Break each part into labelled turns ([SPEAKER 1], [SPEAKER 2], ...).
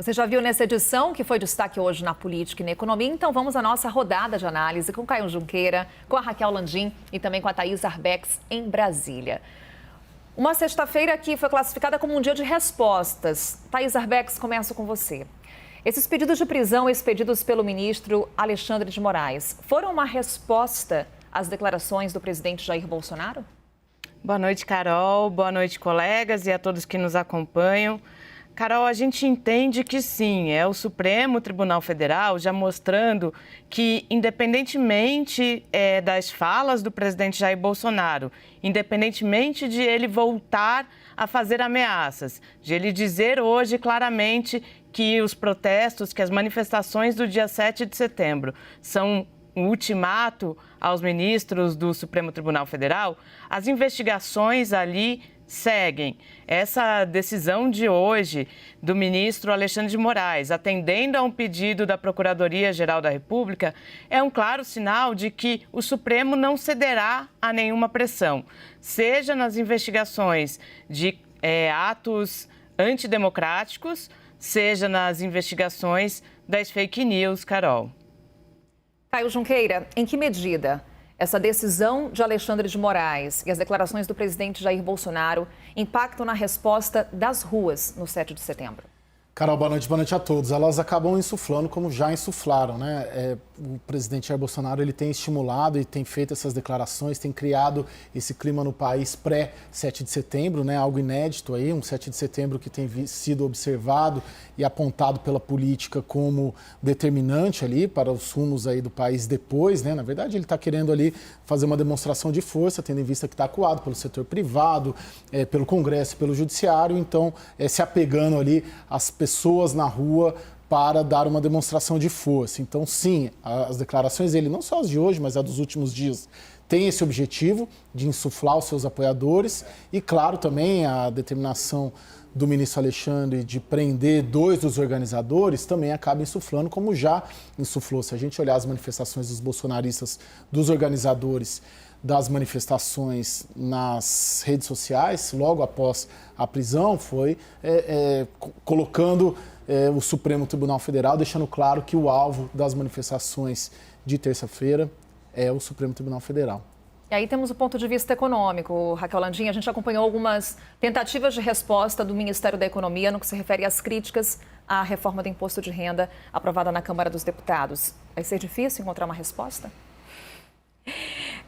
[SPEAKER 1] Você já viu nessa edição que foi destaque hoje na política e na economia, então vamos à nossa rodada de análise com Caio Junqueira, com a Raquel Landim e também com a Thaís Arbex em Brasília. Uma sexta-feira que foi classificada como um dia de respostas. Thaís Arbex, começo com você. Esses pedidos de prisão expedidos pelo ministro Alexandre de Moraes foram uma resposta às declarações do presidente Jair Bolsonaro?
[SPEAKER 2] Boa noite, Carol. Boa noite, colegas e a todos que nos acompanham. Carol, a gente entende que sim, é o Supremo Tribunal Federal já mostrando que, independentemente das falas do presidente Jair Bolsonaro, independentemente de ele voltar a fazer ameaças, de ele dizer hoje claramente que os protestos, que as manifestações do dia 7 de setembro são um ultimato aos ministros do Supremo Tribunal Federal, as investigações ali seguem. Essa decisão de hoje do ministro Alexandre de Moraes, atendendo a um pedido da Procuradoria-Geral da República, é um claro sinal de que o Supremo não cederá a nenhuma pressão, seja nas investigações de atos antidemocráticos, seja nas investigações das fake news, Carol.
[SPEAKER 1] Caio Junqueira, em que medida essa decisão de Alexandre de Moraes e as declarações do presidente Jair Bolsonaro impactam na resposta das ruas no 7 de setembro?
[SPEAKER 3] Carol, boa noite a todos. Elas acabam insuflando como já insuflaram, né? O presidente Jair Bolsonaro ele tem estimulado e tem feito essas declarações, tem criado esse clima no país pré-7 de setembro, né? Algo inédito aí, um 7 de setembro que tem sido observado e apontado pela política como determinante ali para os rumos aí do país depois, né? Na verdade, ele está querendo ali fazer uma demonstração de força, tendo em vista que está acuado pelo setor privado, pelo Congresso, pelo Judiciário, então se apegando ali às pessoas na rua para dar uma demonstração de força. Então, sim, as declarações dele, não só as de hoje, mas as dos últimos dias, têm esse objetivo de insuflar os seus apoiadores e, claro, também a determinação do ministro Alexandre de prender 2 dos organizadores também acaba insuflando, como já insuflou. Se a gente olhar as manifestações dos bolsonaristas, dos organizadores das manifestações nas redes sociais, logo após a prisão, foi colocando o Supremo Tribunal Federal, deixando claro que o alvo das manifestações de terça-feira é o Supremo Tribunal Federal.
[SPEAKER 1] E aí temos o ponto de vista econômico, Raquel Landim. A gente acompanhou algumas tentativas de resposta do Ministério da Economia no que se refere às críticas à reforma do imposto de renda aprovada na Câmara dos Deputados. Vai ser difícil encontrar uma resposta?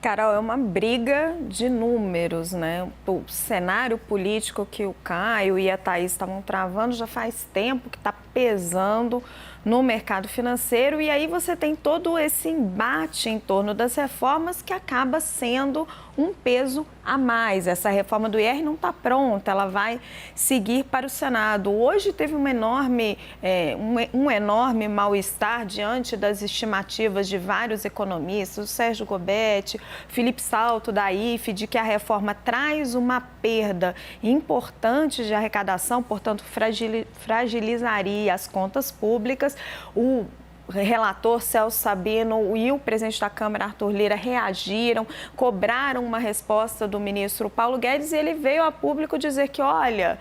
[SPEAKER 4] Carol, é uma briga de números, né? O cenário político que o Caio e a Thaís estavam travando já faz tempo que está pesando no mercado financeiro e aí você tem todo esse embate em torno das reformas que acaba sendo um peso a mais. Essa reforma do IR não está pronta, ela vai seguir para o Senado. Hoje teve um enorme mal-estar diante das estimativas de vários economistas, o Sérgio Gobetti, Felipe Salto da IFE, de que a reforma traz uma perda importante de arrecadação, portanto fragilizaria as contas públicas. O relator Celso Sabino e o presidente da Câmara, Arthur Lira, reagiram, cobraram uma resposta do ministro Paulo Guedes e ele veio a público dizer que, olha,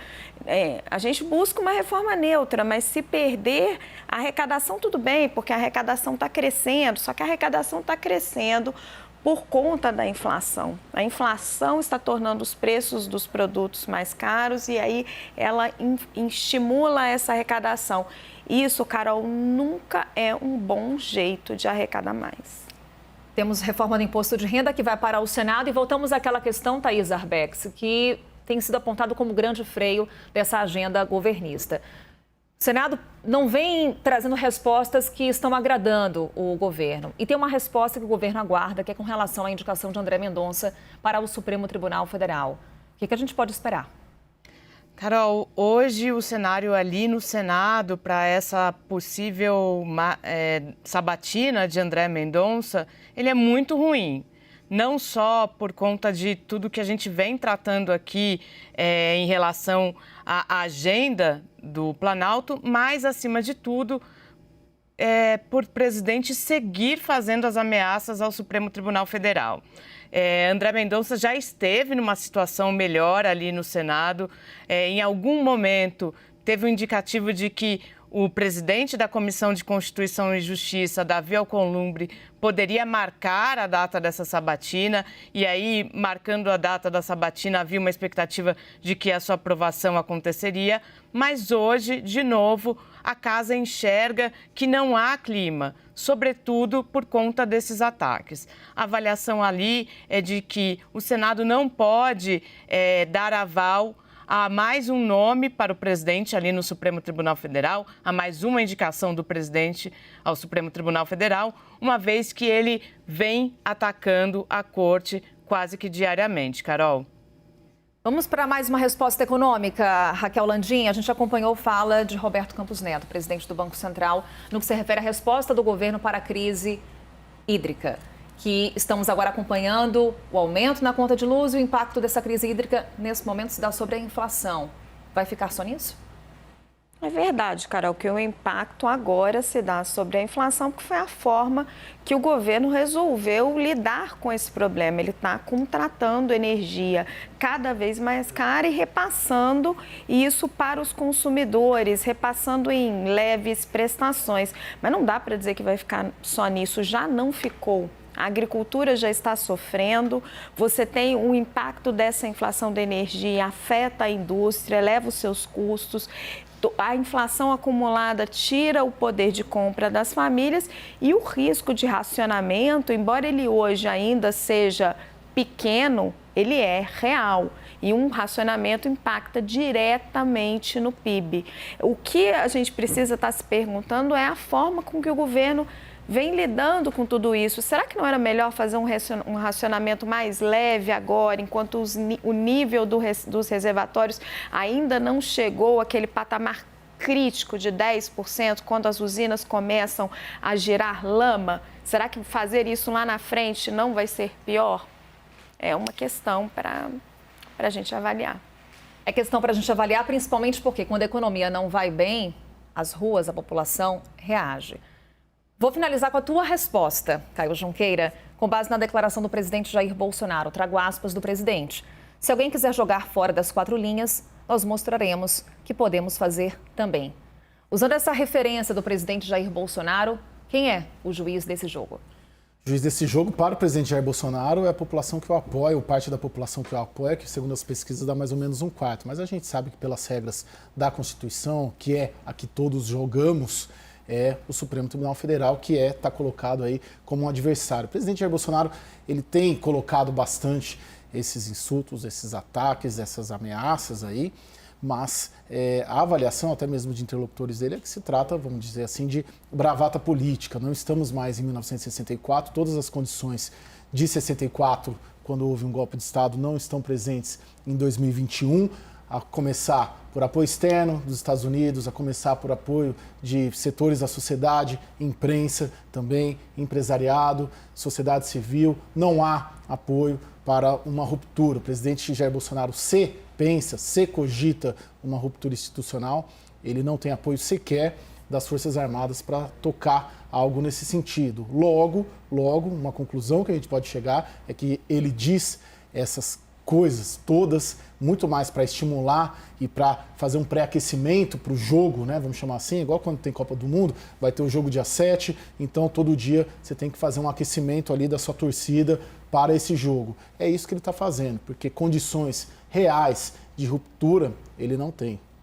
[SPEAKER 4] a gente busca uma reforma neutra, mas se perder a arrecadação, tudo bem, porque a arrecadação está crescendo, só que a arrecadação está crescendo por conta da inflação. A inflação está tornando os preços dos produtos mais caros e aí ela estimula essa arrecadação. Isso, Carol, nunca é um bom jeito de arrecadar mais.
[SPEAKER 1] Temos reforma do imposto de renda que vai para o Senado e voltamos àquela questão, Thaís Arbex, que tem sido apontado como grande freio dessa agenda governista. O Senado não vem trazendo respostas que estão agradando o governo. E tem uma resposta que o governo aguarda, que é com relação à indicação de André Mendonça para o Supremo Tribunal Federal. O que a gente pode esperar?
[SPEAKER 2] Carol, hoje o cenário ali no Senado para essa possível sabatina de André Mendonça, ele é muito ruim. Não só por conta de tudo que a gente vem tratando aqui em relação à agenda do Planalto, mas, acima de tudo, por o presidente seguir fazendo as ameaças ao Supremo Tribunal Federal. André Mendonça já esteve numa situação melhor ali no Senado. Em algum momento, teve um indicativo de que o presidente da Comissão de Constituição e Justiça, Davi Alcolumbre, poderia marcar a data dessa sabatina e aí, marcando a data da sabatina, havia uma expectativa de que a sua aprovação aconteceria, mas hoje, de novo, a casa enxerga que não há clima, sobretudo por conta desses ataques. A avaliação ali é de que o Senado não pode dar aval a mais um nome para o presidente ali no Supremo Tribunal Federal, a mais uma indicação do presidente ao Supremo Tribunal Federal, uma vez que ele vem atacando a corte quase que diariamente. Carol.
[SPEAKER 1] Vamos para mais uma resposta econômica, Raquel Landim. A gente acompanhou fala de Roberto Campos Neto, presidente do Banco Central, no que se refere à resposta do governo para a crise hídrica, que estamos agora acompanhando o aumento na conta de luz e o impacto dessa crise hídrica nesse momento se dá sobre a inflação. Vai ficar só nisso?
[SPEAKER 4] É verdade, Carol, que o impacto agora se dá sobre a inflação, porque foi a forma que o governo resolveu lidar com esse problema. Ele está contratando energia cada vez mais cara e repassando isso para os consumidores, repassando em leves prestações. Mas não dá para dizer que vai ficar só nisso, já não ficou. A agricultura já está sofrendo, você tem o impacto dessa inflação da energia, afeta a indústria, eleva os seus custos. A inflação acumulada tira o poder de compra das famílias e o risco de racionamento, embora ele hoje ainda seja pequeno, ele é real. E um racionamento impacta diretamente no PIB. O que a gente precisa estar se perguntando é a forma com que o governo vem lidando com tudo isso. Será que não era melhor fazer um racionamento mais leve agora, enquanto o nível dos reservatórios ainda não chegou àquele patamar crítico de 10%, quando as usinas começam a gerar lama? Será que fazer isso lá na frente não vai ser pior? É uma questão para a gente avaliar.
[SPEAKER 1] É questão para a gente avaliar, principalmente porque quando a economia não vai bem, as ruas, a população reage. Vou finalizar com a tua resposta, Caio Junqueira, com base na declaração do presidente Jair Bolsonaro. Trago aspas do presidente. Se alguém quiser jogar fora das 4 linhas, nós mostraremos que podemos fazer também. Usando essa referência do presidente Jair Bolsonaro, quem é o juiz desse jogo?
[SPEAKER 3] O juiz desse jogo para o presidente Jair Bolsonaro é a população que o apoia, ou parte da população que o apoia, que segundo as pesquisas dá mais ou menos 1/4. Mas a gente sabe que pelas regras da Constituição, que é a que todos jogamos, é o Supremo Tribunal Federal, que está colocado aí como um adversário. O presidente Jair Bolsonaro, ele tem colocado bastante esses insultos, esses ataques, essas ameaças aí, mas a avaliação, até mesmo de interlocutores dele, é que se trata, vamos dizer assim, de bravata política. Não estamos mais em 1964, todas as condições de 64, quando houve um golpe de Estado, não estão presentes em 2021, a começar por apoio externo dos Estados Unidos, a começar por apoio de setores da sociedade, imprensa também, empresariado, sociedade civil. Não há apoio para uma ruptura. O presidente Jair Bolsonaro se cogita uma ruptura institucional, ele não tem apoio sequer das Forças Armadas para tocar algo nesse sentido. Logo, uma conclusão que a gente pode chegar é que ele diz essas coisas todas, muito mais para estimular e para fazer um pré-aquecimento para o jogo, né? Vamos chamar assim, igual quando tem Copa do Mundo, vai ter o jogo dia 7, então todo dia você tem que fazer um aquecimento ali da sua torcida para esse jogo. É isso que ele está fazendo, porque condições reais de ruptura ele não tem.